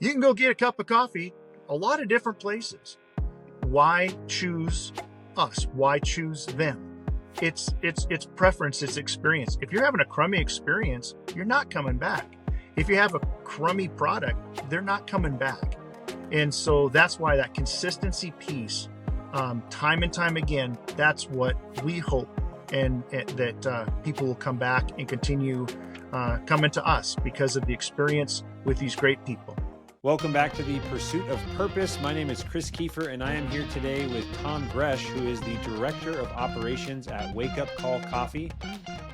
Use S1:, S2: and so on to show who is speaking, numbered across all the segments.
S1: You can go get a cup of coffee a lot of different places. Why choose us? Why choose them? It's preference, it's experience. If you're having a crummy experience, you're not coming back. If you have a crummy product, they're not coming back. And so that's why that consistency piece, time and time again, that's what we hope, and that people will come back and continue coming to us because of the experience with these great people.
S2: Welcome back to the Pursuit of Purpose. My name is Chris Kiefer, and I am here today with Tom Gresh, who is the Director of Operations at Wake Up Call Coffee.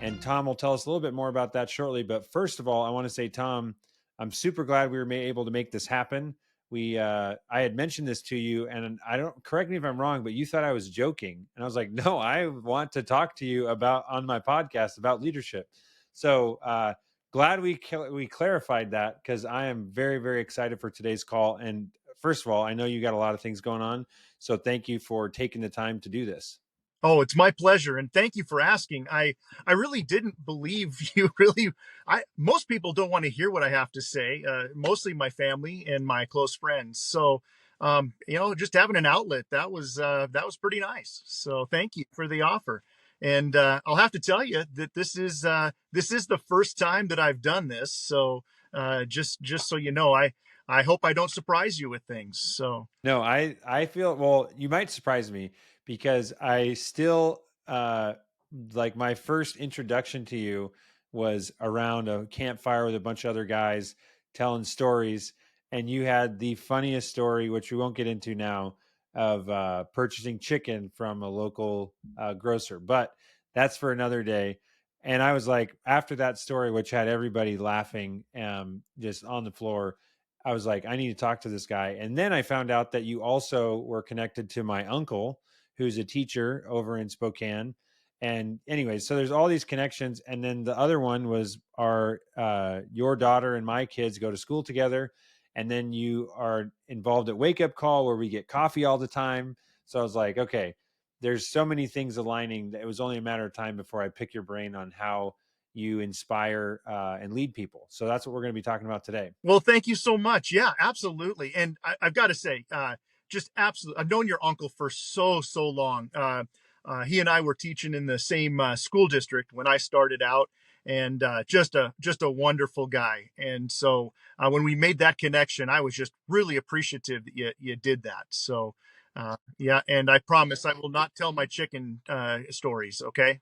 S2: And Tom will tell us a little bit more about that shortly. But first of all, I want to say, Tom, I'm super glad we were able to make this happen. I had mentioned this to you, and correct me if I'm wrong, but you thought I was joking. And I was like, no, I want to talk to you on my podcast about leadership. So, glad we clarified that, because I am very, very excited for today's call. And first of all, I know you got a lot of things going on, so thank you for taking the time to do this.
S1: Oh, it's my pleasure. And thank you for asking. I really didn't believe you most people don't want to hear what I have to say, mostly my family and my close friends. So, just having an outlet, that was pretty nice. So thank you for the offer. And I'll have to tell you that this is the first time that I've done this. So just so you know, I hope I don't surprise you with things. So
S2: no, I feel, well, you might surprise me, because I still like my first introduction to you was around a campfire with a bunch of other guys telling stories, and you had the funniest story, which we won't get into now, of purchasing chicken from a local grocer, but that's for another day. And I was like, after that story, which had everybody laughing just on the floor, I was like, I need to talk to this guy. And then I found out that you also were connected to my uncle, who's a teacher over in Spokane. And anyway, so there's all these connections. And then the other one was your daughter and my kids go to school together. And then you are involved at Wake Up Call, where we get coffee all the time. So I was like, okay, there's so many things aligning that it was only a matter of time before I pick your brain on how you inspire and lead people. So that's what we're going to be talking about today.
S1: well, thank you so much. Yeah, absolutely. And I've got to say, just absolutely, I've known your uncle for so long. He and I were teaching in the same school district when I started out, and just a wonderful guy. And so when we made that connection, I was just really appreciative that you did that. So yeah, and I promise I will not tell my chicken stories. Okay.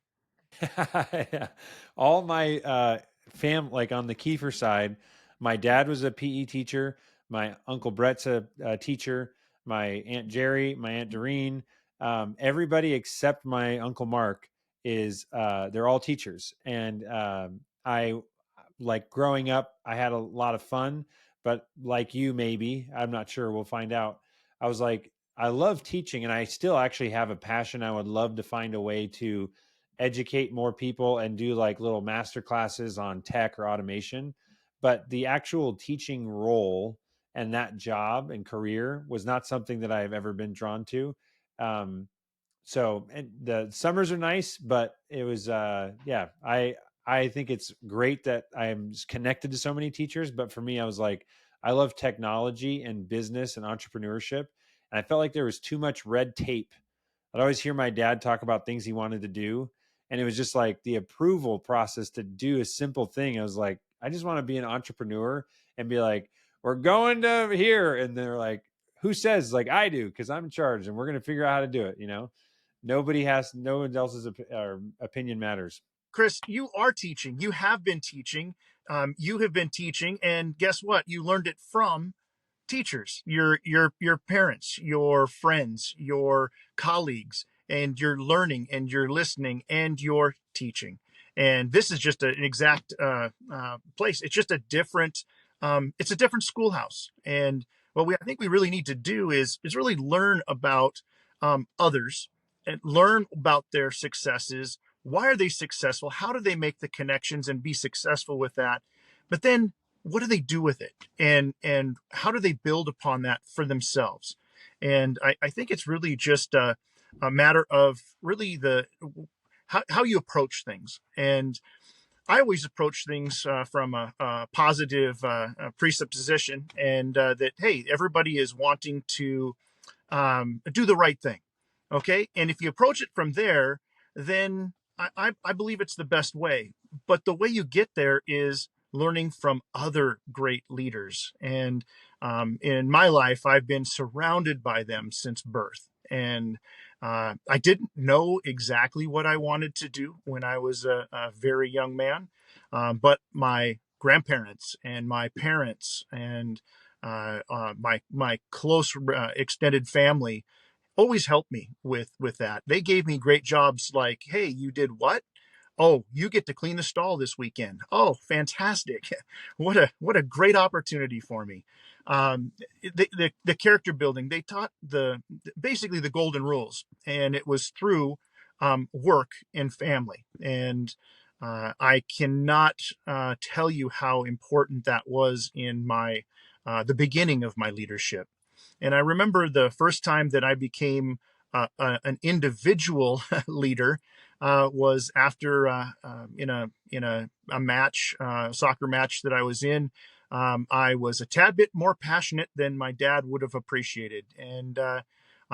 S2: All my like on the Kiefer side, my dad was a PE teacher. My uncle Brett's a teacher. My Aunt Jerry, my Aunt Doreen, everybody except my Uncle Mark they're all teachers. And I, like, growing up, I had a lot of fun, but like you, maybe, I'm not sure, we'll find out. I was like, I love teaching, and I still actually have a passion. I would love to find a way to educate more people and do like little master classes on tech or automation. But the actual teaching role and that job and career was not something that I've ever been drawn to. And the summers are nice, but it was, I think it's great that I'm connected to so many teachers. But for me, I was like, I love technology and business and entrepreneurship. And I felt like there was too much red tape. I'd always hear my dad talk about things he wanted to do, and it was just like the approval process to do a simple thing. I was like, I just want to be an entrepreneur and be like, we're going to here. And they're like, who says? Like, I do, because I'm in charge, and we're going to figure out how to do it. No one else's opinion matters.
S1: Chris, you are teaching. You have been teaching. You have been teaching, and guess what? You learned it from teachers, your parents, your friends, your colleagues, and you're learning and you're listening and you're teaching. And this is just an exact place. It's just a different. It's a different schoolhouse. And what I think we really need to do is really learn about others and learn about their successes. Why are they successful? How do they make the connections and be successful with that? But then what do they do with it? And how do they build upon that for themselves? And I think it's really just a matter of really how you approach things. And I always approach things from a positive presupposition, and that hey, everybody is wanting to do the right thing. Okay. And if you approach it from there, then I believe it's the best way. But the way you get there is learning from other great leaders. And in my life, I've been surrounded by them since birth. And I didn't know exactly what I wanted to do when I was a very young man. But my grandparents and my parents and my close extended family always helped me with that. They gave me great jobs like, hey, you did what? Oh, you get to clean the stall this weekend. Oh, fantastic. What a great opportunity for me. Um, the character building, they taught the basically the golden rules, and it was through work and family. And I cannot tell you how important that was in my the beginning of my leadership. And I remember the first time that I became an individual leader was after in a match, soccer match that I was in. I was a tad bit more passionate than my dad would have appreciated, and I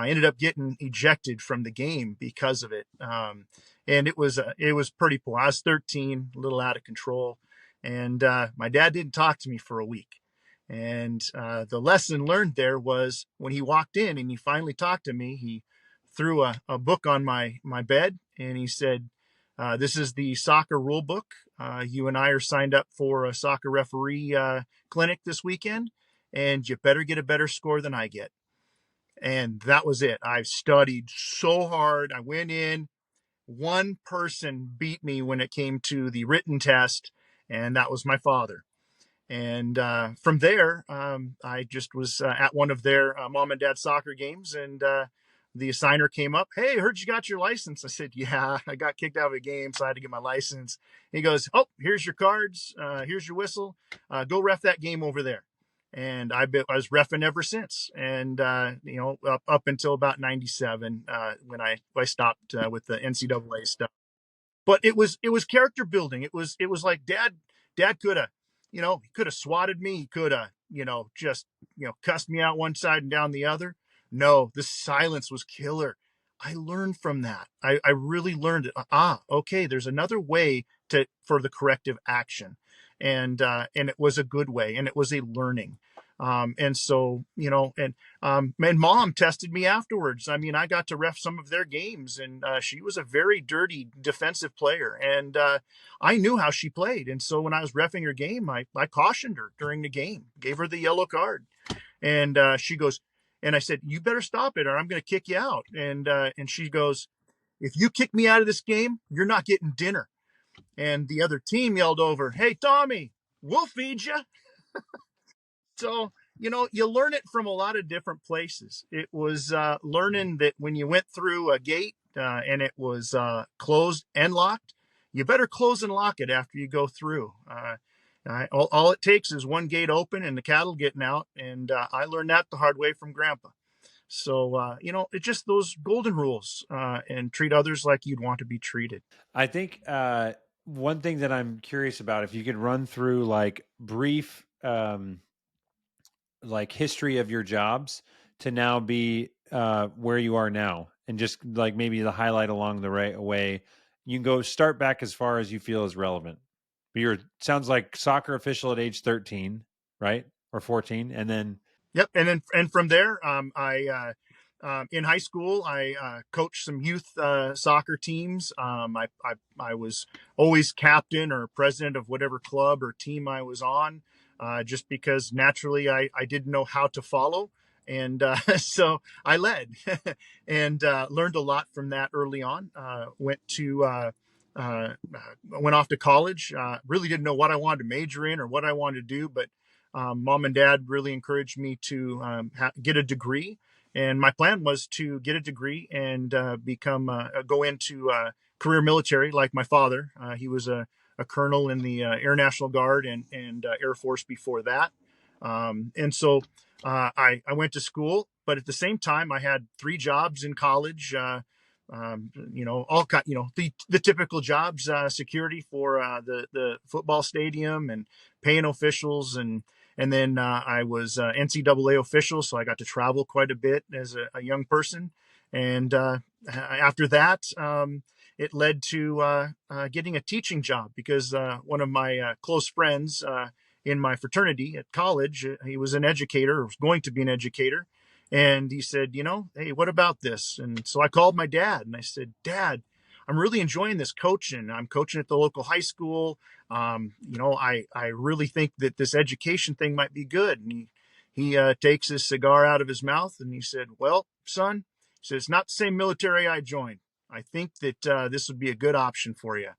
S1: ended up getting ejected from the game because of it. And it was pretty poor. I was 13, a little out of control, and my dad didn't talk to me for a week. And the lesson learned there was when he walked in and he finally talked to me, he threw a book on my bed and he said, "This is the soccer rule book. You and I are signed up for a soccer referee clinic this weekend, and you better get a better score than I get." And that was it. I studied so hard. I went in. One person beat me when it came to the written test, and that was my father. And from there, I just was at one of their mom and dad soccer games, and the assigner came up. "Hey, heard you got your license." I said, "Yeah, I got kicked out of a game, so I had to get my license." He goes, "Oh, here's your cards. Here's your whistle. Go ref that game over there." And I was refing ever since, and up until about '97 when I stopped with the NCAA stuff. But it was character building. It was like dad could have, he could have swatted me. He could have, just, cussed me out one side and down the other. No, the silence was killer. I learned from that. I really learned it. Okay, there's another way to for the corrective action. And it was a good way, and it was a learning. And so, and mom tested me afterwards. I mean, I got to ref some of their games, and she was a very dirty defensive player, and I knew how she played. And so when I was refing her game, I cautioned her during the game, gave her the yellow card, and she goes, and I said, "You better stop it, or I'm going to kick you out." And she goes, "If you kick me out of this game, you're not getting dinner." And the other team yelled over, "Hey, Tommy, we'll feed you." So, you learn it from a lot of different places. It was learning that when you went through a gate and it was closed and locked, you better close and lock it after you go through. All it takes is one gate open and the cattle getting out. And I learned that the hard way from Grandpa. So, it's just those golden rules and treat others like you'd want to be treated.
S2: I think one thing that I'm curious about, if you could run through like brief like history of your jobs to now be where you are now, and just like maybe the highlight along the right way. You can go start back as far as you feel is relevant. But you're sounds like soccer official at age 13, right? Or 14, and then
S1: Yep, and from there, in high school I coached some youth soccer teams. I was always captain or president of whatever club or team I was on, just because naturally I didn't know how to follow, and so I led, and learned a lot from that early on. Uh, went off to college. Really didn't know what I wanted to major in or what I wanted to do, but mom and dad really encouraged me to get a degree, and my plan was to get a degree and go into career military like my father. He was a colonel in the Air National Guard and Air Force before that, and so I went to school. But at the same time, I had three jobs in college. all kind, the typical jobs, security for the football stadium and paying officials, and then I was NCAA official, so I got to travel quite a bit as a young person. And after that, it led to getting a teaching job because one of my close friends in my fraternity at college, he was an educator, or was going to be an educator, and he said, hey, what about this? And so I called my dad and I said, Dad, I'm really enjoying this coaching. I'm coaching at the local high school. I really think that this education thing might be good. And he takes his cigar out of his mouth and he said, well, son, he said, it's not the same military I joined. I think that this would be a good option for you.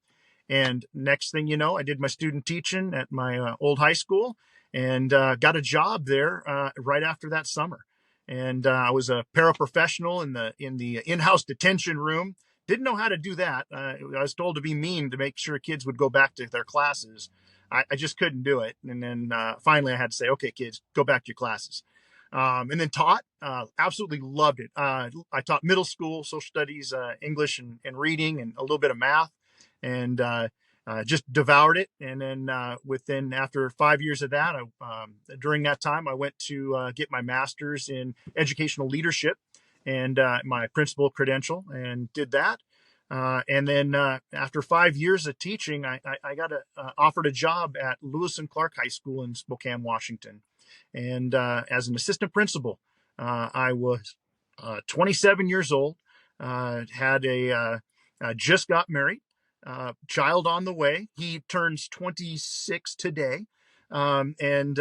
S1: And next thing you know, I did my student teaching at my old high school and got a job there right after that summer. And I was a paraprofessional in the in-house detention room. Didn't know how to do that. I was told to be mean to make sure kids would go back to their classes. I just couldn't do it. And then finally I had to say, okay, kids, go back to your classes. And then taught, absolutely loved it. I taught middle school, social studies, English and reading, and a little bit of math, and just devoured it. And then after 5 years of that, during that time, I went to get my master's in educational leadership and my principal credential, and did that. And then after 5 years of teaching, I got offered a job at Lewis and Clark High School in Spokane, Washington. And as an assistant principal, I was 27 years old, had just got married, child on the way. He turns 26 today. And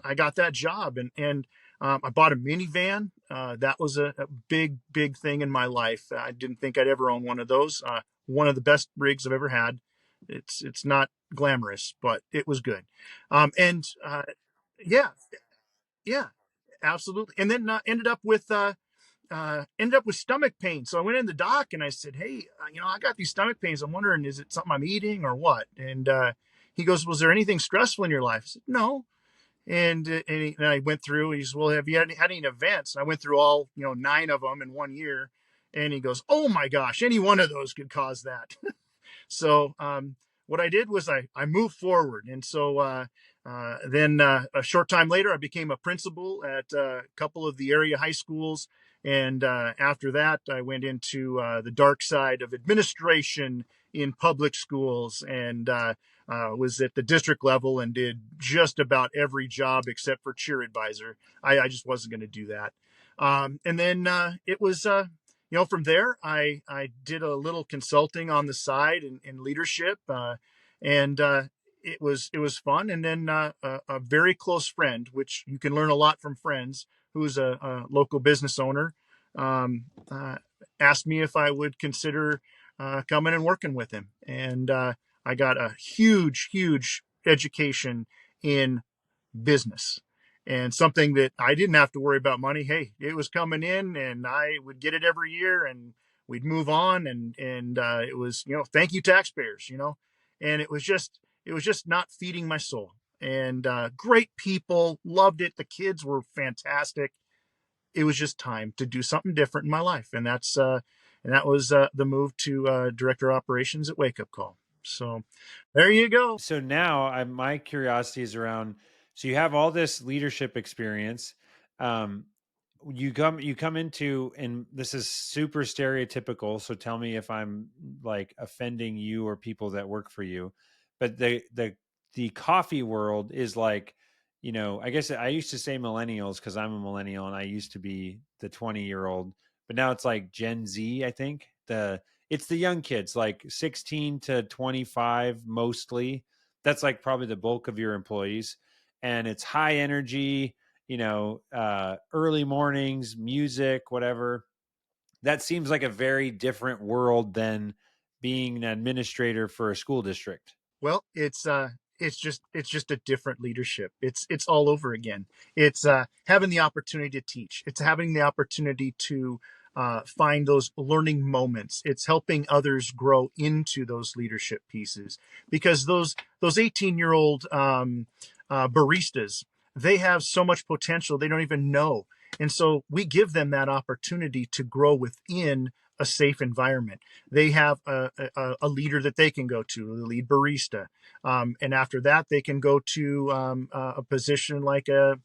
S1: I got that job, and I bought a minivan. That was a big thing in my life. I didn't think I'd ever own one of those. One of the best rigs I've ever had. It's not glamorous, but it was good. And yeah, yeah, absolutely. And then ended up with stomach pain. So I went in the doc and I said, hey, I got these stomach pains. I'm wondering, is it something I'm eating or what? And he goes, was there anything stressful in your life? I said, no. And I went through. He says, well, have you had any events? And I went through all 9 of them in 1 year. And he goes, oh my gosh, any one of those could cause that. So what I did was I moved forward. And so then a short time later, I became a principal at a couple of the area high schools. And after that, I went into the dark side of administration in public schools, and was at the district level and did just about every job except for cheer advisor. I just wasn't going to do that. And then it was from there, I did a little consulting on the side in leadership, and it was fun. And then a very close friend, which you can learn a lot from friends, who's a local business owner, asked me if I would consider coming and working with him. And I got a huge education in business, and something that I didn't have to worry about money. Hey, it was coming in and I would get it every year, and we'd move on. And it was, thank you taxpayers, and it was just not feeding my soul. And great people, loved it. The kids were fantastic. It was just time to do something different in my life. And that was the move to director of operations at Wake Up Call. So there you go.
S2: So now my curiosity is around, so you have all this leadership experience. Um, you come into, and this is super stereotypical, so tell me if I'm like offending you or people that work for you, but the coffee world is like, I guess I used to say millennials because I'm a millennial and I used to be the 20-year-old, but now it's like Gen Z. I think it's the young kids, like 16 to 25 mostly. That's like probably the bulk of your employees, and it's high energy, early mornings, music, whatever. That seems like a very different world than being an administrator for a school district.
S1: Well, it's just a different leadership. It's all over again. It's having the opportunity to teach. It's having the opportunity to find those learning moments. It's helping others grow into those leadership pieces, because those 18-year-old baristas, they have so much potential they don't even know. And so we give them that opportunity to grow within a safe environment. They have a leader that they can go to, the lead barista. And after that, they can go to a position like a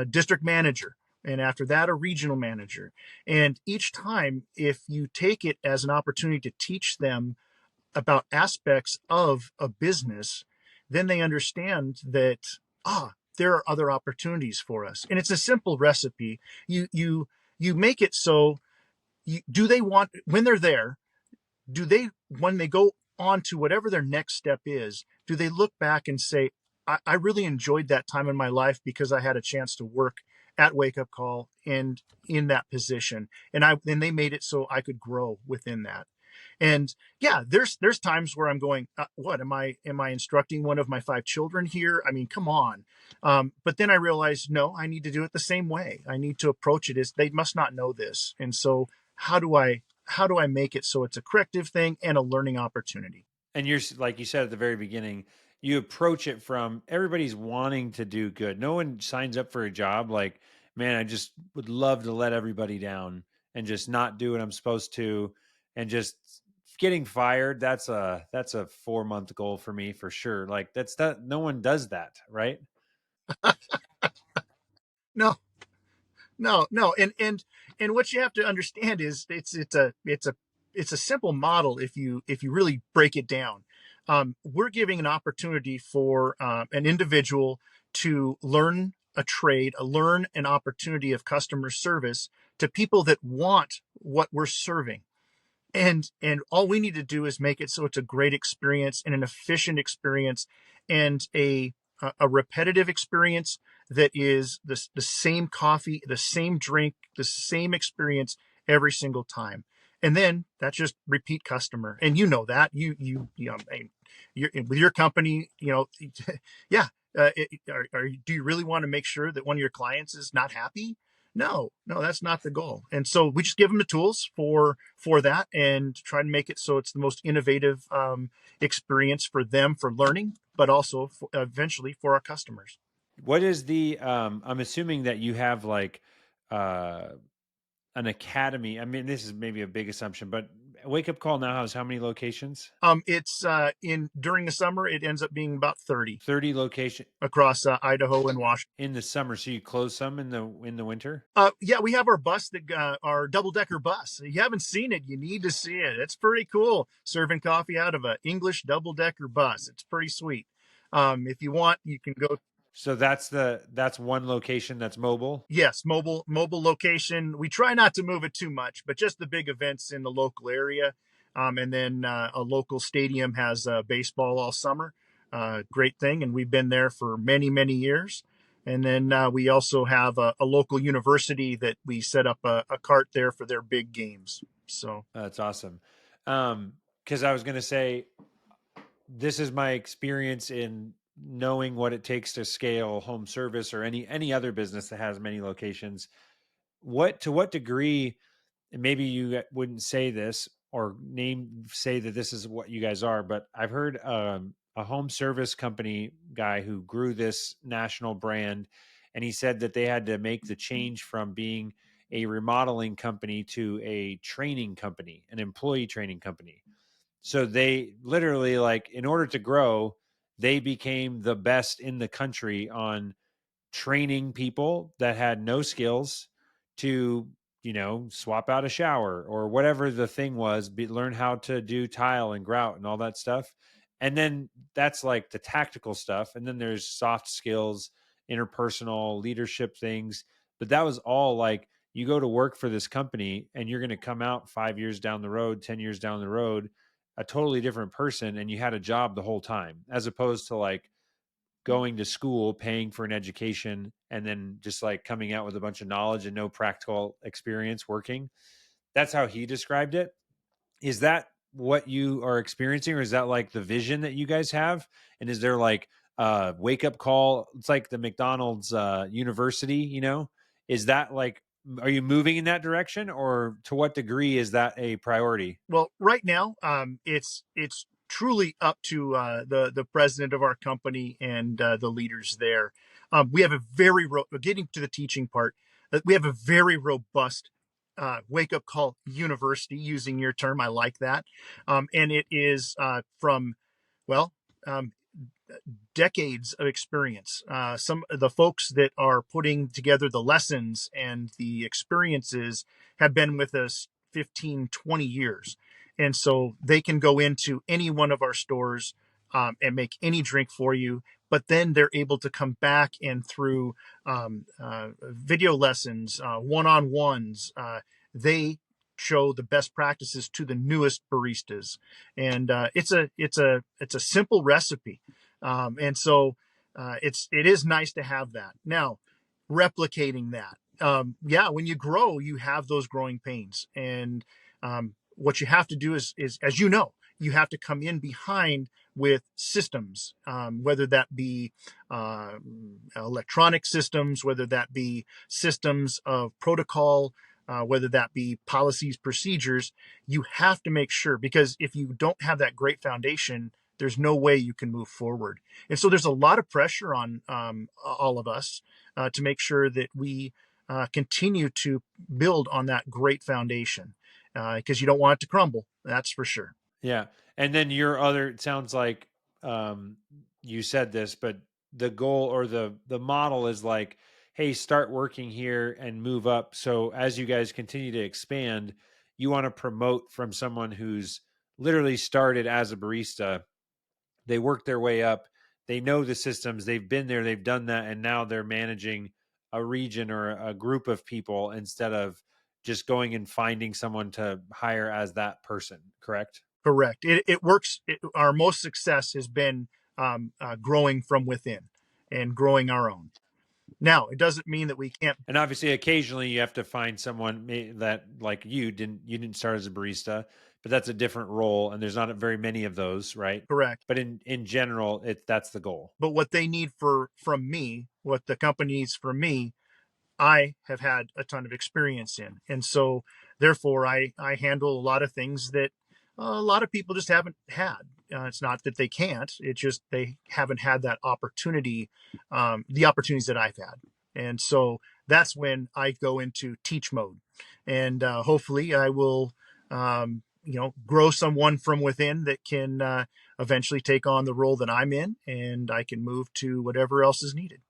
S1: district manager. And after that, a regional manager. And each time, if you take it as an opportunity to teach them about aspects of a business, then they understand that, there are other opportunities for us. And it's a simple recipe. You make it so, do they want, when they're there, do they, when they go on to whatever their next step is, do they look back and say, I really enjoyed that time in my life because I had a chance to work at Wake Up Call and in that position, and they made it so I could grow within that. And yeah, there's times where I'm going, what am I instructing one of my five children here? I mean, come on. But then I realized, no, I need to do it the same way. I need to approach it as they must not know this. And so how do I make it so it's a corrective thing and a learning opportunity?
S2: And you're like you said at the very beginning, you approach it from everybody's wanting to do good. No one signs up for a job like, man, I just would love to let everybody down and just not do what I'm supposed to, and just getting fired. That's a 4 month goal for me for sure. Like that's that no one does that, right?
S1: No, no. And what you have to understand is it's a simple model if you really break it down. We're giving an opportunity for an individual to learn a trade, learn an opportunity of customer service to people that want what we're serving. And all we need to do is make it so it's a great experience and an efficient experience and a repetitive experience that is the same coffee, the same drink, the same experience every single time. And then that's just repeat customer. And you know that you know, with your company, yeah. Do you really want to make sure that one of your clients is not happy? No, no, that's not the goal. And so we just give them the tools for that, and try to make it so it's the most innovative experience for them for learning, but also eventually for our customers.
S2: What is the I'm assuming that you have like uh an academy. I mean, this is maybe a big assumption, but Wake Up Call now has how many locations?
S1: It's in during the summer, it ends up being about 30
S2: 30 location
S1: across Idaho and Washington.
S2: in the summer. So you close some in the winter?
S1: Yeah, we have our bus, our double decker bus. If you haven't seen it, you need to see it. It's pretty cool. Serving coffee out of an English double decker bus. It's pretty sweet. If you want, you can go.
S2: So that's one location that's mobile.
S1: Yes, mobile location. We try not to move it too much, but just the big events in the local area. And then a local stadium has baseball all summer. Great thing, and we've been there for many years. And then we also have a local university that we set up a cart there for their big games. So
S2: That's awesome. Because I was going to say, this is my experience in knowing what it takes to scale home service or any other business that has many locations. What degree, and maybe you wouldn't say this or say that this is what you guys are, but I've heard a home service company guy who grew this national brand, and he said that they had to make the change from being a remodeling company to a training company, an employee training company. So they literally, like, in order to grow, they became the best in the country on training people that had no skills to, swap out a shower or whatever the thing was, learn how to do tile and grout and all that stuff. And then that's like the tactical stuff. And then there's soft skills, interpersonal leadership things. But that was all like, you go to work for this company and you're going to come out 5 years down the road, 10 years down the road, a totally different person. And you had a job the whole time, as opposed to like going to school, paying for an education, and then just like coming out with a bunch of knowledge and no practical experience working. That's how he described it. Is that what you are experiencing, or is that like the vision that you guys have? And is there like a wake up call? It's like the McDonald's university, Is that like, are you moving in that direction, or to what degree is that a priority?
S1: well, right now, it's truly up to the president of our company and the leaders there. We have a getting to the teaching part. we have a very robust wake up call university, using your term. I like that. And it is from, well, um, decades of experience. Some of the folks that are putting together the lessons and the experiences have been with us 15, 20 years. And so they can go into any one of our stores and make any drink for you. But then they're able to come back and through video lessons, one-on-ones, they show the best practices to the newest baristas. And it's a simple recipe, and so it is nice to have that. Now, replicating that, yeah, when you grow, you have those growing pains, and what you have to do is, as you know, you have to come in behind with systems, whether that be uh, electronic systems, whether that be systems of protocol, whether that be policies, procedures. You have to make sure, because if you don't have that great foundation, there's no way you can move forward. And so there's a lot of pressure on all of us to make sure that we continue to build on that great foundation, because you don't want it to crumble. That's for sure.
S2: Yeah. And then your other, it sounds like you said this, but the goal or the model is like, hey, start working here and move up. So as you guys continue to expand, you want to promote from someone who's literally started as a barista. They work their way up. They know the systems. They've been there. They've done that. And now they're managing a region or a group of people instead of just going and finding someone to hire as that person. Correct?
S1: Correct. It works. Our most success has been growing from within and growing our own. Now, it doesn't mean that we can't.
S2: And obviously, occasionally you have to find someone that, like you didn't start as a barista, but that's a different role, and there's not very many of those, right?
S1: Correct.
S2: But in general, that's the goal.
S1: But what they need from me, what the company needs from me, I have had a ton of experience in. And so therefore I handle a lot of things that a lot of people just haven't had. It's not that they can't, it's just they haven't had that opportunity, the opportunities that I've had. And so that's when I go into teach mode. And hopefully I will, grow someone from within that can eventually take on the role that I'm in, and I can move to whatever else is needed.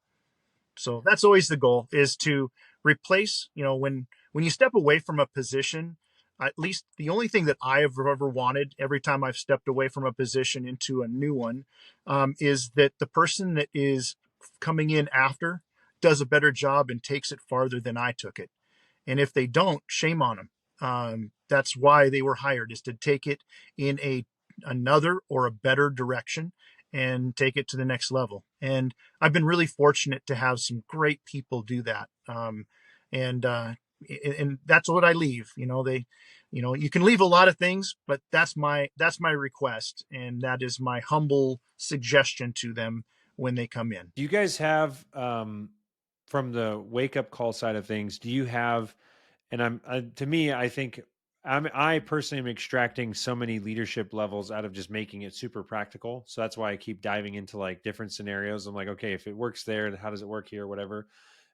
S1: So that's always the goal, is to replace, when you step away from a position, at least the only thing that I have ever wanted every time I've stepped away from a position into a new one, is that the person that is coming in after does a better job and takes it farther than I took it. And if they don't, shame on them. That's why they were hired, is to take it in another or a better direction and take it to the next level. And I've been really fortunate to have some great people do that. And that's what I leave. You can leave a lot of things, but that's my request, and that is my humble suggestion to them when they come in.
S2: Do you guys have, from the wake up call side of things, do you have, and to me, I think I personally am extracting so many leadership levels out of just making it super practical. So that's why I keep diving into like different scenarios. I'm like, okay, if it works there, how does it work here? Whatever.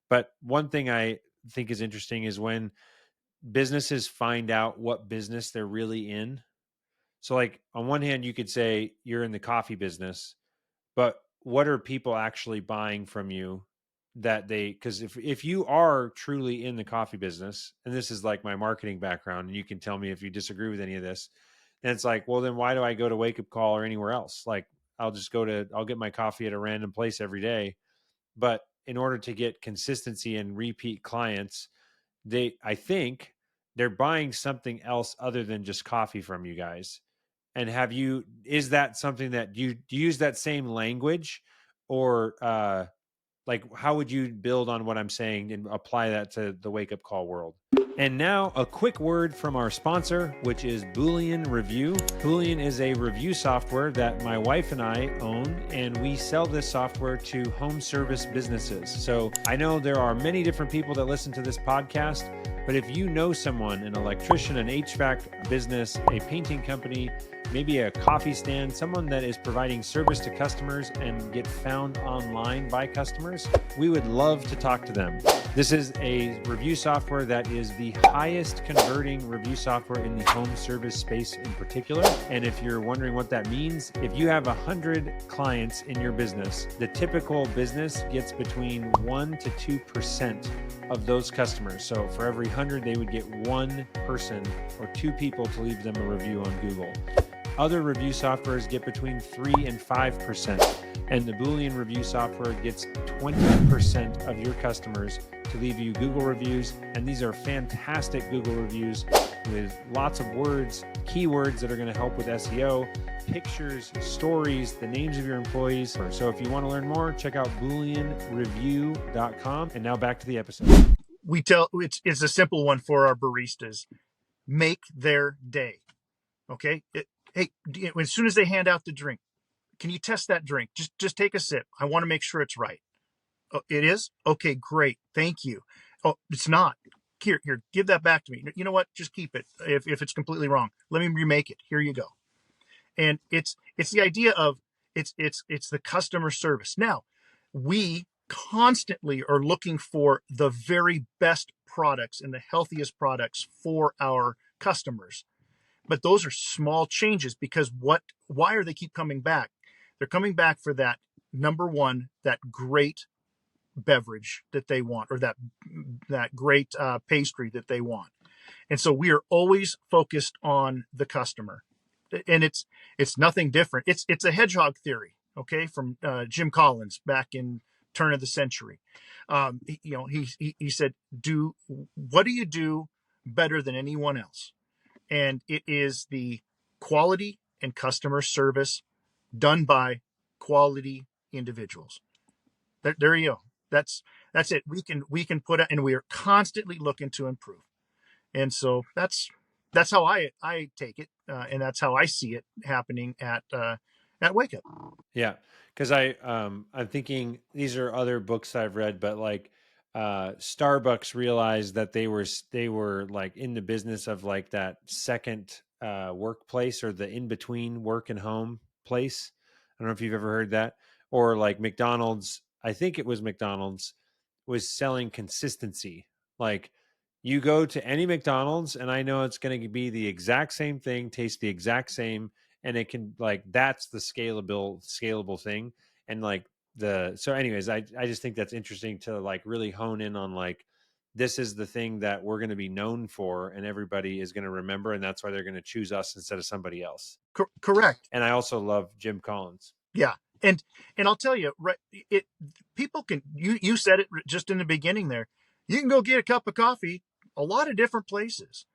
S2: But one thing I think is interesting is when businesses find out what business they're really in. So like on one hand, you could say you're in the coffee business, but what are people actually buying from you because if you are truly in the coffee business, and this is like my marketing background, and you can tell me if you disagree with any of this, then it's like, well, then why do I go to Wake Up Call or anywhere else? Like I'll get my coffee at a random place every day. But in order to get consistency and repeat clients, I think they're buying something else other than just coffee from you guys. And is that something that do you use that same language, or like how would you build on what I'm saying and apply that to the wake up call world? And now a quick word from our sponsor, which is Boolean Review. Boolean is a review software that my wife and I own, and we sell this software to home service businesses. So I know there are many different people that listen to this podcast, But if you know someone, an electrician, an HVAC business, a painting company, maybe a coffee stand, someone that is providing service to customers and get found online by customers, we would love to talk to them. This is a review software that is the highest converting review software in the home service space in particular. And if you're wondering what that means, if you have 100 clients in your business, the typical business gets between 1 to 2% of those customers. So for every 100, they would get one person or two people to leave them a review on Google. Other review softwares get between 3 and 5%, and the Boolean review software gets 20% of your customers to leave you Google reviews. And these are fantastic Google reviews with lots of words, keywords that are going to help with SEO, pictures, stories, the names of your employees. So if you want to learn more, check out booleanreview.com. And now back to the episode.
S1: It's a simple one for our baristas. Make their day. Okay. Hey, as soon as they hand out the drink, can you test that drink? Just take a sip. I want to make sure it's right. Oh, it is? Okay, great. Thank you. Oh, it's not. Here, give that back to me. You know what? Just keep it. If it's completely wrong, let me remake it. Here you go. And it's the idea of it's the customer service. Now, we constantly are looking for the very best products and the healthiest products for our customers. But those are small changes because why are they keep coming back? They're coming back for that number one, that great beverage that they want, or that great pastry that they want. And so we are always focused on the customer, and it's nothing different. It's a hedgehog theory, okay, from Jim Collins back in turn of the century. He said, what do you do better than anyone else? And it is the quality and customer service done by quality individuals. There you go. That's it. We can put it, and we are constantly looking to improve. And so that's how I take it, and that's how I see it happening at Wake Up.
S2: Yeah, because I'm thinking these are other books I've read, but like Starbucks realized that they were like in the business of like that second workplace, or the in between work and home place. I don't know if you've ever heard that. Or like McDonald's, I think it was McDonald's, was selling consistency. Like you go to any McDonald's and I know it's going to be the exact same thing, taste the exact same, and it can, like, that's the scalable thing. And like so anyways, I just think that's interesting to like really hone in on, like, this is the thing that we're going to be known for and everybody is going to remember, and that's why they're going to choose us instead of somebody else.
S1: Correct.
S2: And I also love Jim Collins.
S1: Yeah. And I'll tell you, right, people can, you said it just in the beginning there, you can go get a cup of coffee a lot of different places.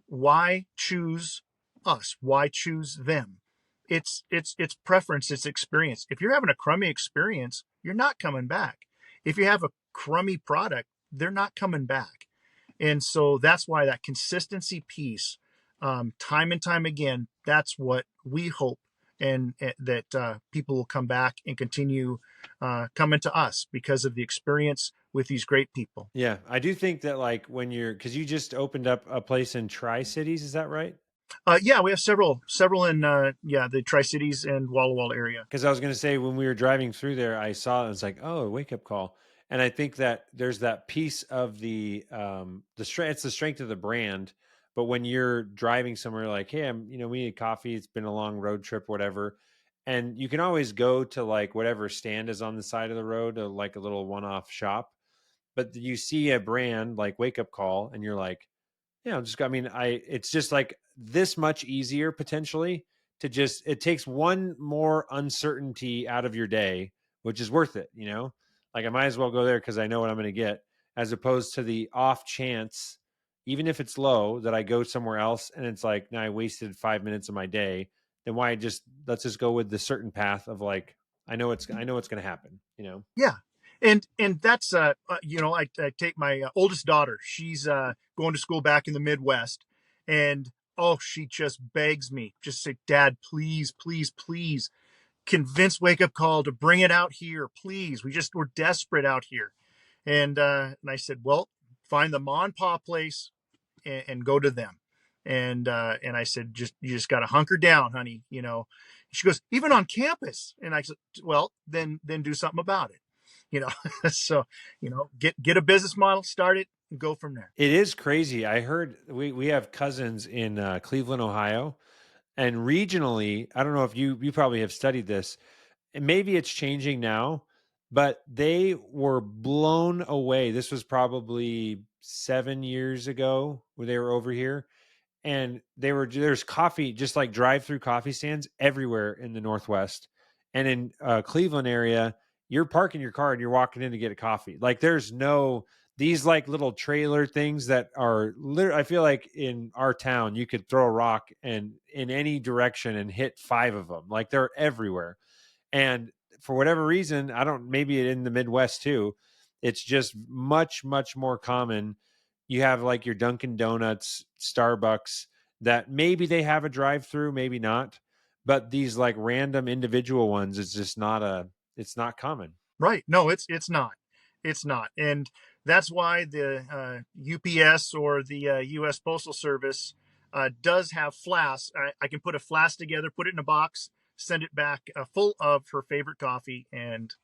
S1: Why choose us? Why choose them? It's preference, it's experience. If you're having a crummy experience, you're not coming back. If you have a crummy product, they're not coming back. And so that's why that consistency piece, time and time again, that's what we hope, and that people will come back and continue coming to us because of the experience with these great people.
S2: Yeah, I do think that, like, when because you just opened up a place in Tri-Cities, is that right?
S1: Yeah, we have several in the Tri-Cities and Walla Walla area.
S2: Because I was going to say, when we were driving through there, I saw it. And it's like, oh, a wake up call. And I think that there's that piece of the strength. It's the strength of the brand. But when you're driving somewhere, like, hey, we need coffee. It's been a long road trip, whatever. And you can always go to like whatever stand is on the side of the road, or like a little one-off shop. But you see a brand like Wake Up Call, and you're like, yeah, it's just like this much easier potentially to just, it takes one more uncertainty out of your day, which is worth it, Like, I might as well go there because I know what I'm going to get, as opposed to the off chance, even if it's low, that I go somewhere else and it's like, now I wasted 5 minutes of my day. Then let's just go with the certain path of, like, I know what's going to happen.
S1: Yeah. And that's I take my oldest daughter. She's going to school back in the Midwest, and she just begs me, just say, Dad, please, please, please convince Wake Up Call to bring it out here, please. We're desperate out here. And I said, well, find the Ma and Pa place and go to them. And I said, you just got to hunker down, honey. She goes, even on campus. And I said, well, then do something about it. You know, so get a business model, start it, and go from there.
S2: It is crazy. I heard we have cousins in Cleveland, Ohio, and regionally, I don't know if you probably have studied this, and maybe it's changing now, but they were blown away. This was probably 7 years ago when they were over here, and there's coffee, just like drive-through coffee stands everywhere in the Northwest, and in Cleveland area, you're parking your car and you're walking in to get a coffee. Like there's no these like little trailer things that are I feel like in our town you could throw a rock and in any direction and hit 5 of them. Like they're everywhere. And for whatever reason, I don't, maybe in the Midwest too, it's just much, much more common. You have like your Dunkin' Donuts, Starbucks, that maybe they have a drive through, maybe not. But these like random individual ones, it's not common.
S1: Right. No, it's not. And that's why the UPS or the US Postal Service does have flasks. I can put a flask together, put it in a box, send it back full of her favorite coffee, and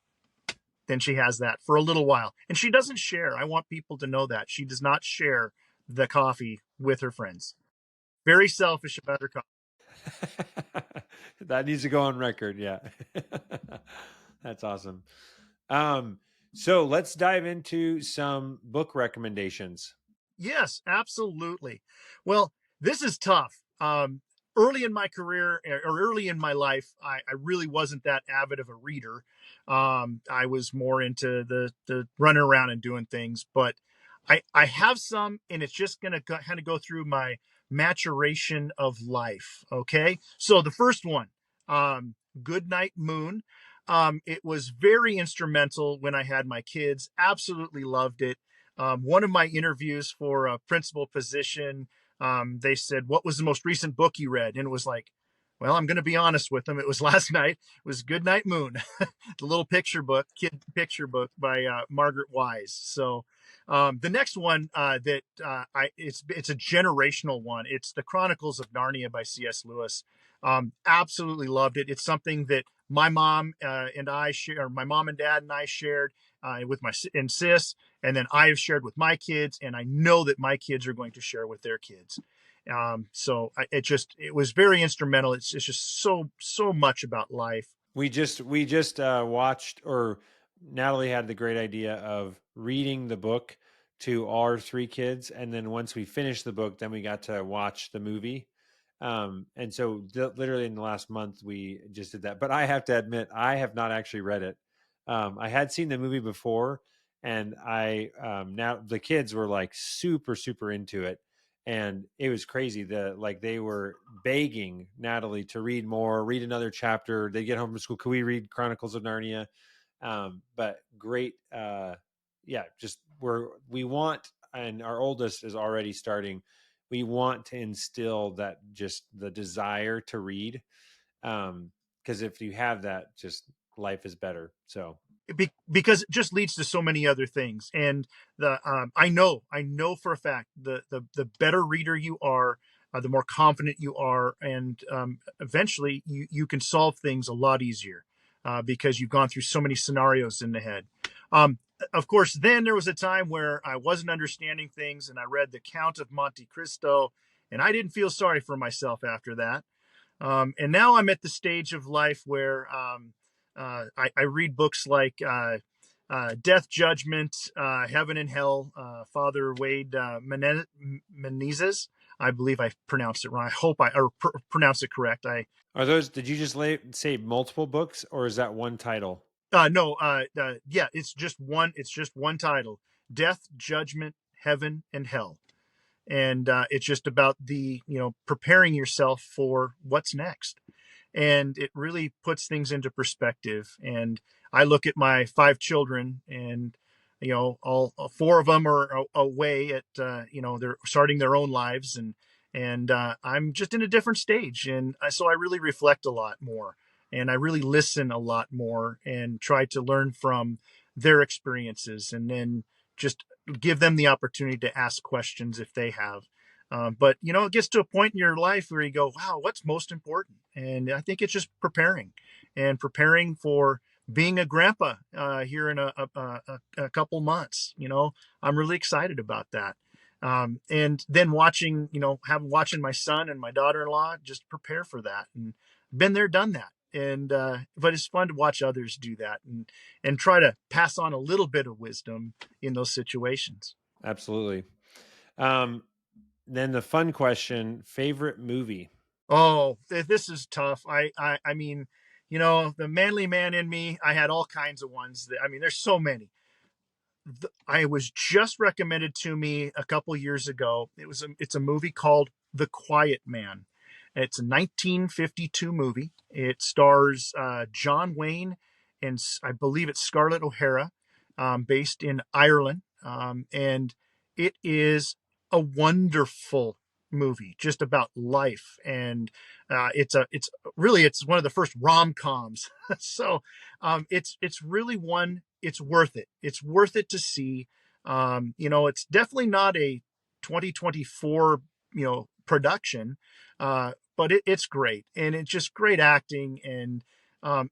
S1: then she has that for a little while. And she doesn't share. I want people to know that she does not share the coffee with her friends. Very selfish about her coffee.
S2: That needs to go on record. Yeah. That's awesome. Um, so let's dive into some book recommendations.
S1: Yes, absolutely. Well, this is tough. Early in my career or early in my life, I really wasn't that avid of a reader. I was more into the running around and doing things, but I have some, and it's just going to kind of go through my maturation of life. Okay. So the first one, Good Night Moon. It was very instrumental when I had my kids. Absolutely loved it. One of my interviews for a principal position, they said, "What was the most recent book you read?" And it was like, well, I'm going to be honest with them. It was last night. It was Good Night Moon, the little picture book, kid picture book by Margaret Wise. So the next one it's a generational one. It's the Chronicles of Narnia by C.S. Lewis. Absolutely loved it. It's something that my mom and I share, my mom and dad and I shared with my and sis, and then I have shared with my kids, and I know that my kids are going to share with their kids. It was very instrumental. It's just so much about life.
S2: We just watched, or Natalie had the great idea of reading the book to our 3 kids, and then once we finished the book, then we got to watch the movie. And so literally in the last month we just did that. But I have to admit, I have not actually read it. I had seen the movie before, and I now the kids were like super super into it, and it was crazy. They were begging Natalie to read more, read another chapter. They get home from school, could we read Chronicles of Narnia? But great, yeah, just we want, and our oldest is already starting. We want to instill that, just the desire to read, because if you have that, just life is better. So
S1: Because it just leads to so many other things. And the I know for a fact the better reader you are, the more confident you are, and eventually you can solve things a lot easier because you've gone through so many scenarios in the head. Of course, then there was a time where I wasn't understanding things, and I read The Count of Monte Cristo, and I didn't feel sorry for myself after that. And now I'm at the stage of life where I read books like Death Judgment, Heaven and Hell, Father Wade Menezes. I believe I pronounced it wrong. I hope I pronounced it correct.
S2: are those, did you just say multiple books, or is that one title?
S1: No, yeah, it's just one. It's just one title: Death, Judgment, Heaven, and Hell. And it's just about the preparing yourself for what's next, and it really puts things into perspective. And I look at my 5 children, and all 4 of them are away at they're starting their own lives, and I'm just in a different stage, and so I really reflect a lot more, and I really listen a lot more, and try to learn from their experiences, and then just give them the opportunity to ask questions if they have. But it gets to a point in your life where you go, wow, what's most important? And I think it's just preparing for being a grandpa here in a couple months. I'm really excited about that. And then watching my son and my daughter-in-law just prepare for that, and been there, done that. And but it's fun to watch others do that, and try to pass on a little bit of wisdom in those situations.
S2: Absolutely. Um, then the fun question: favorite movie?
S1: Oh, this is tough. I mean, the manly man in me, I had all kinds of ones. I mean, there's so many. I was just recommended to me a couple years ago. It's a movie called The Quiet Man. It's a 1952 movie. It stars John Wayne and I believe it's Scarlett O'Hara, based in Ireland, and it is a wonderful movie just about life. And it's one of the first rom-coms. So it's really one. It's worth it. It's worth it to see. It's definitely not a 2024 production, but it's great, and it's just great acting, and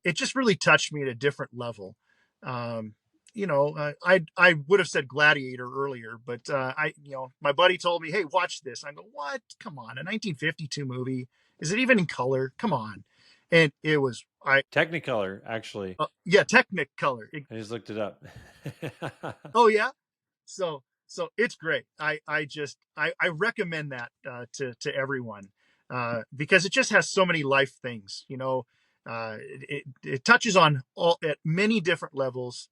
S1: it just really touched me at a different level. I would have said Gladiator earlier, but my buddy told me, "Hey, watch this." I go, "What? Come on, a 1952 movie? Is it even in color? Come on!" And it was
S2: Technicolor, actually.
S1: yeah, Technicolor.
S2: I just looked it up.
S1: Oh yeah, so it's great. I recommend that to everyone, because it just has so many life things. It touches on all at many different levels,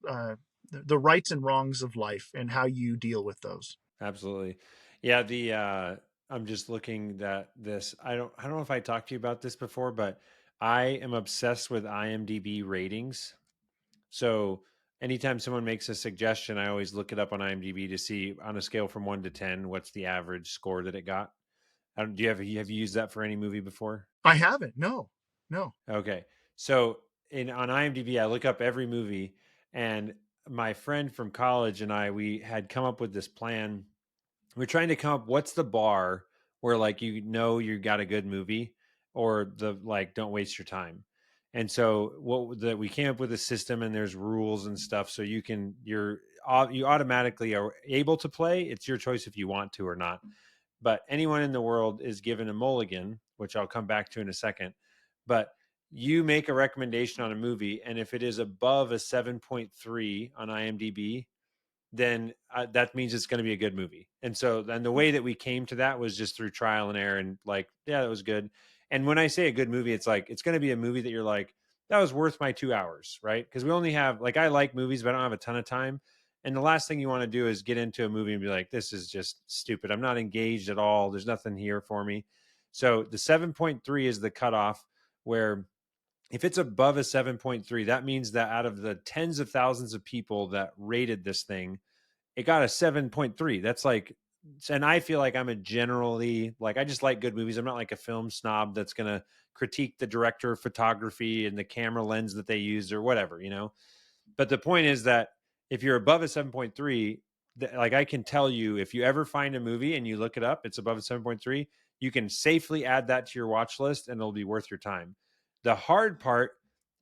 S1: the rights and wrongs of life and how you deal with those.
S2: Absolutely. Yeah, the I'm just looking at this. I don't know if I talked to you about this before, but I am obsessed with IMDb ratings. So anytime someone makes a suggestion, I always look it up on IMDb to see on a scale from 1 to 10 what's the average score that it got. Do you used that for any movie before?
S1: I haven't. No, no.
S2: Okay. So in on IMDb, I look up every movie, and my friend from college and we had come up with this plan. We're trying to come up what's the bar where like you got a good movie, or the like don't waste your time. And so we came up with a system, and there's rules and stuff, so you automatically are able to play. It's your choice if you want to or not. But anyone in the world is given a mulligan, which I'll come back to in a second. But you make a recommendation on a movie, and if it is above a 7.3 on IMDb, then that means it's going to be a good movie. And so then the way that we came to that was just through trial and error, and like, yeah, that was good. And when I say a good movie, it's like, it's going to be a movie that you're like, that was worth my 2 hours, right? Because we only have, like, I like movies, but I don't have a ton of time. And the last thing you want to do is get into a movie and be like, this is just stupid. I'm not engaged at all. There's nothing here for me. So the 7.3 is the cutoff, where if it's above a 7.3, that means that out of the tens of thousands of people that rated this thing, it got a 7.3. That's like, and I feel like I'm a generally, like, I just like good movies. I'm not like a film snob that's going to critique the director of photography and the camera lens that they used or whatever. But the point is that if you're above a 7.3, like, I can tell you, if you ever find a movie and you look it up, it's above a 7.3, you can safely add that to your watch list and it'll be worth your time. The hard part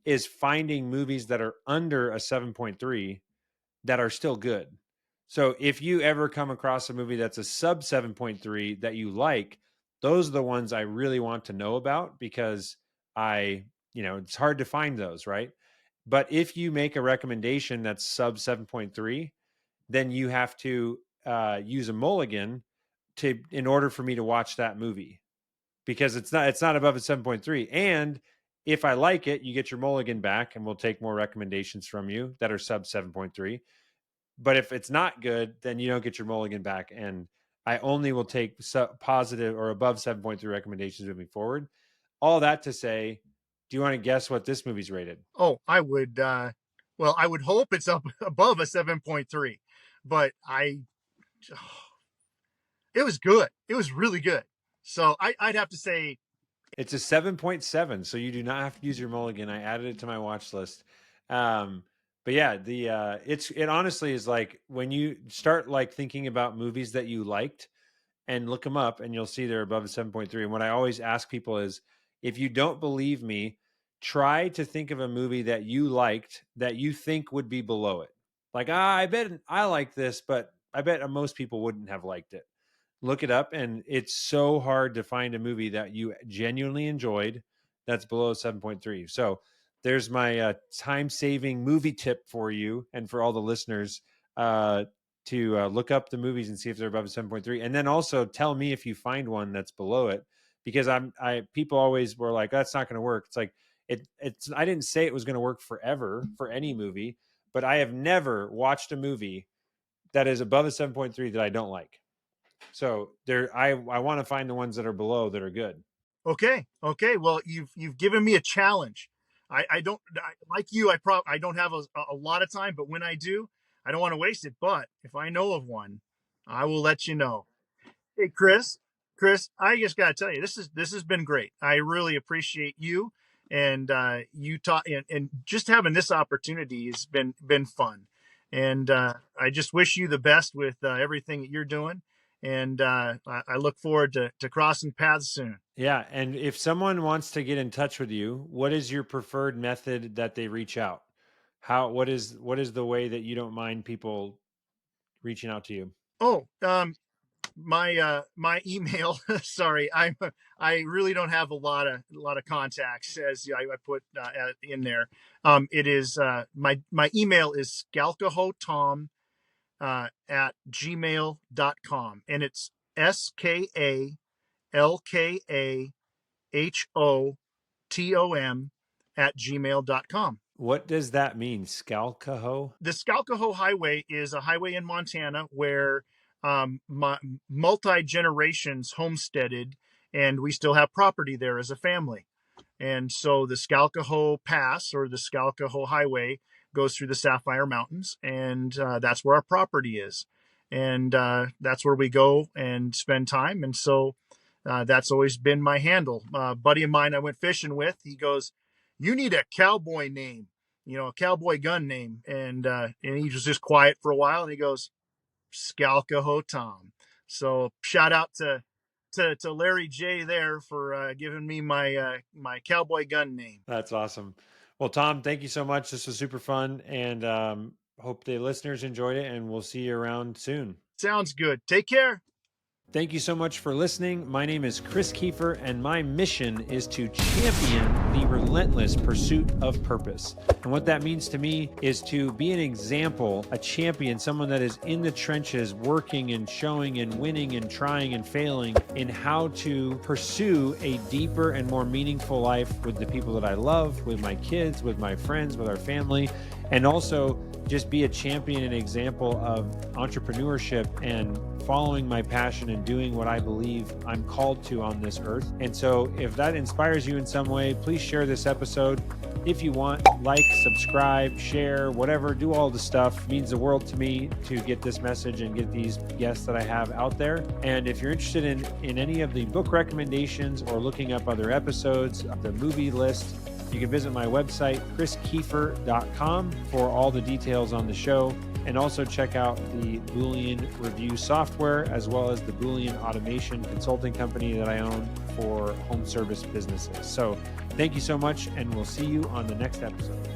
S2: is finding movies that are under a 7.3 that are still good. So if you ever come across a movie that's a sub 7.3 that you like, those are the ones I really want to know about, because it's hard to find those, right? But if you make a recommendation that's sub 7.3, then you have to use a mulligan in order for me to watch that movie, because it's not above a 7.3. And if I like it, you get your mulligan back, and we'll take more recommendations from you that are sub 7.3. But if it's not good, then you don't get your mulligan back. And I only will take positive or above 7.3 recommendations moving forward. All that to say, do you want to guess what this movie's rated?
S1: Oh, I would. Well, I would hope it's up above a 7.3, but it was good. It was really good. So I'd have to say,
S2: It's a 7.7, so you do not have to use your mulligan. I added it to my watch list. But yeah, it honestly is like, when you start like thinking about movies that you liked, and look them up, and you'll see they're above a 7.3. And what I always ask people is, if you don't believe me, try to think of a movie that you liked that you think would be below it. Like, I bet I like this, but I bet most people wouldn't have liked it. Look it up, and it's so hard to find a movie that you genuinely enjoyed that's below 7.3. So there's my time-saving movie tip for you and for all the listeners, to look up the movies and see if they're above a 7.3, and then also tell me if you find one that's below it, because people always were like, that's not going to work. It's like, it's I didn't say it was going to work forever for any movie, but I have never watched a movie that is above a 7.3 that I don't like. So I want to find the ones that are below that are good.
S1: Okay. Well, you've given me a challenge. I don't like you. I don't have a lot of time, but when I do, I don't want to waste it. But if I know of one, I will let you know. Hey, Chris, I just got to tell you, this has been great. I really appreciate you, and you taught, and just having this opportunity has been fun. And I just wish you the best with everything that you're doing. And I look forward to crossing paths soon.
S2: Yeah, and if someone wants to get in touch with you, what is your preferred method that they reach out? What is the way that you don't mind people reaching out to you?
S1: Oh, my email. Sorry, I really don't have a lot of contacts, as I put in there. It is my email is skalkahotom at gmail.com, and it's SKALKAHOTOM at gmail.com.
S2: What does that mean, Skalkaho?
S1: The Skalkaho Highway is a highway in Montana where multi generations homesteaded, and we still have property there as a family. And so the Skalkaho Pass, or the Skalkaho Highway, goes through the Sapphire Mountains, and that's where our property is. And that's where we go and spend time. And so that's always been my handle. A buddy of mine I went fishing with, he goes, "You need a cowboy name, a cowboy gun name." And he was just quiet for a while, and he goes, "Skalkaho Tom." So shout out to Larry J there for giving me my cowboy gun name.
S2: That's awesome. Well, Tom, thank you so much. This was super fun, and hope the listeners enjoyed it, and we'll see you around soon.
S1: Sounds good. Take care.
S2: Thank you so much for listening. My name is Chris Kiefer, and my mission is to champion the relentless pursuit of purpose. And what that means to me is to be an example, a champion, someone that is in the trenches, working and showing and winning and trying and failing in how to pursue a deeper and more meaningful life with the people that I love, with my kids, with my friends, with our family, and also just be a champion and example of entrepreneurship and following my passion and doing what I believe I'm called to on this earth. And so if that inspires you in some way, please share this episode. If you want, like, subscribe, share, whatever, do all the stuff. It means the world to me to get this message and get these guests that I have out there. And if you're interested in any of the book recommendations or looking up other episodes, the movie list, you can visit my website, chriskiefer.com, for all the details on the show, and also check out the Boolean review software, as well as the Boolean automation consulting company that I own for home service businesses. So thank you so much, and we'll see you on the next episode.